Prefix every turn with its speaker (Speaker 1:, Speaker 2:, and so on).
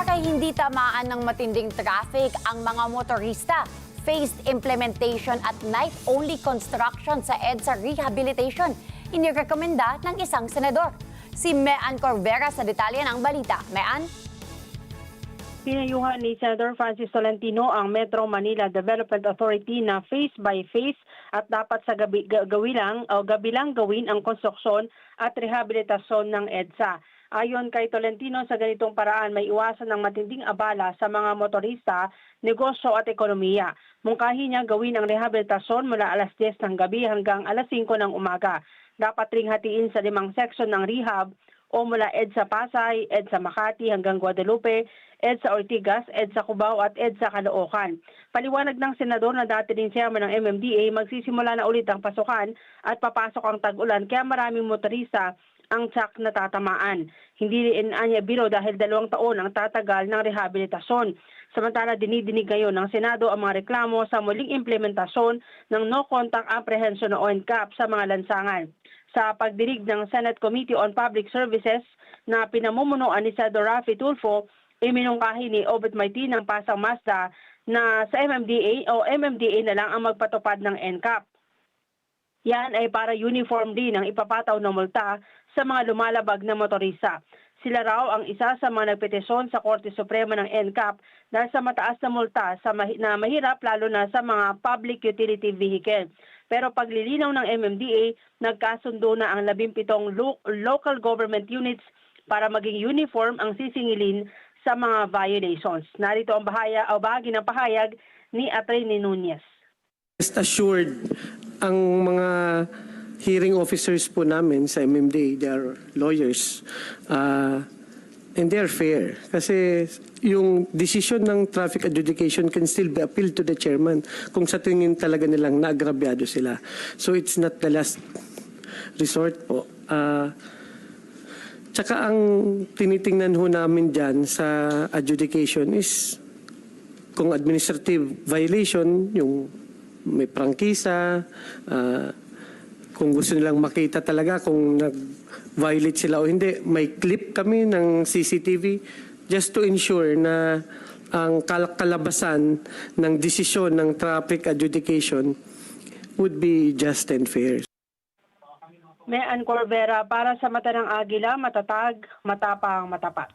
Speaker 1: Para hindi tamaan ng matinding traffic ang mga motorista, phased implementation at night-only construction sa EDSA Rehabilitation, inirekomenda ng isang senador. Si Mean Corvera sa detalye ng balita. Mean?
Speaker 2: Pinayuhan ni Senator Francis Tolentino ang Metro Manila Development Authority na phase by phase at dapat sa gabi lang gawin ang konstruksyon at rehabilitasyon ng EDSA. Ayon kay Tolentino, sa ganitong paraan may iwasan ng matinding abala sa mga motorista, negosyo at ekonomiya. Mungkahi niya gawin ang rehabilitasyon mula alas 10 ng gabi hanggang alas 5 ng umaga. Dapat ring hatiin sa 5 section ng rehab o mula EDSA Pasay, EDSA Makati hanggang Guadalupe, EDSA Ortigas, EDSA Cubao at EDSA Caloocan. Paliwanag ng senador na dati din chairman ng MMDA, magsisimula na ulit ang pasukan at papasok ang tag-ulan kaya maraming motorista ang tsak na tatamaan. Hindi rin anya biro dahil 2 taon ang tatagal ng rehabilitasyon. Samantala, dinidinig ngayon ng Senado ang mga reklamo sa muling implementasyon ng no-contact apprehension o NCAP sa mga lansangan. Sa pagdinig ng Senate Committee on Public Services na pinamumunuan ni Senador Raffy Tulfo, iminungkahi ni Obet Martin ng Pasang Mazda na sa MMDA na lang ang magpatupad ng NCAP. Yan ay para uniform din ang ipapataw na multa sa mga lumalabag na motorista. Sila raw ang isa sa mga nagpetisyon sa Korte Suprema ng NCAP dahil sa mataas na multa na mahirap lalo na sa mga public utility vehicle. Pero paglilinaw ng MMDA, nagkasundo na ang 17 local government units para maging uniform ang sisingilin sa mga violations. Narito ang bahagi ng pahayag ni Atty. Nunez.
Speaker 3: Rest assured, ang mga hearing officers po namin sa MMDA, they are lawyers, and they are fair. Kasi yung decision ng traffic adjudication can still be appealed to the chairman kung sa tingin talaga nilang naagrabyado sila. So it's not the last resort po. Tsaka ang tinitingnan ho namin dyan sa adjudication is kung administrative violation, yung may prangkisa, kung gusto nilang makita talaga kung nag-violate sila o hindi, may clip kami ng CCTV just to ensure na ang kalabasan ng desisyon ng traffic adjudication would be just and fair.
Speaker 2: Mean Corvera para sa mata ng Agila, matatag, matapang, matapat.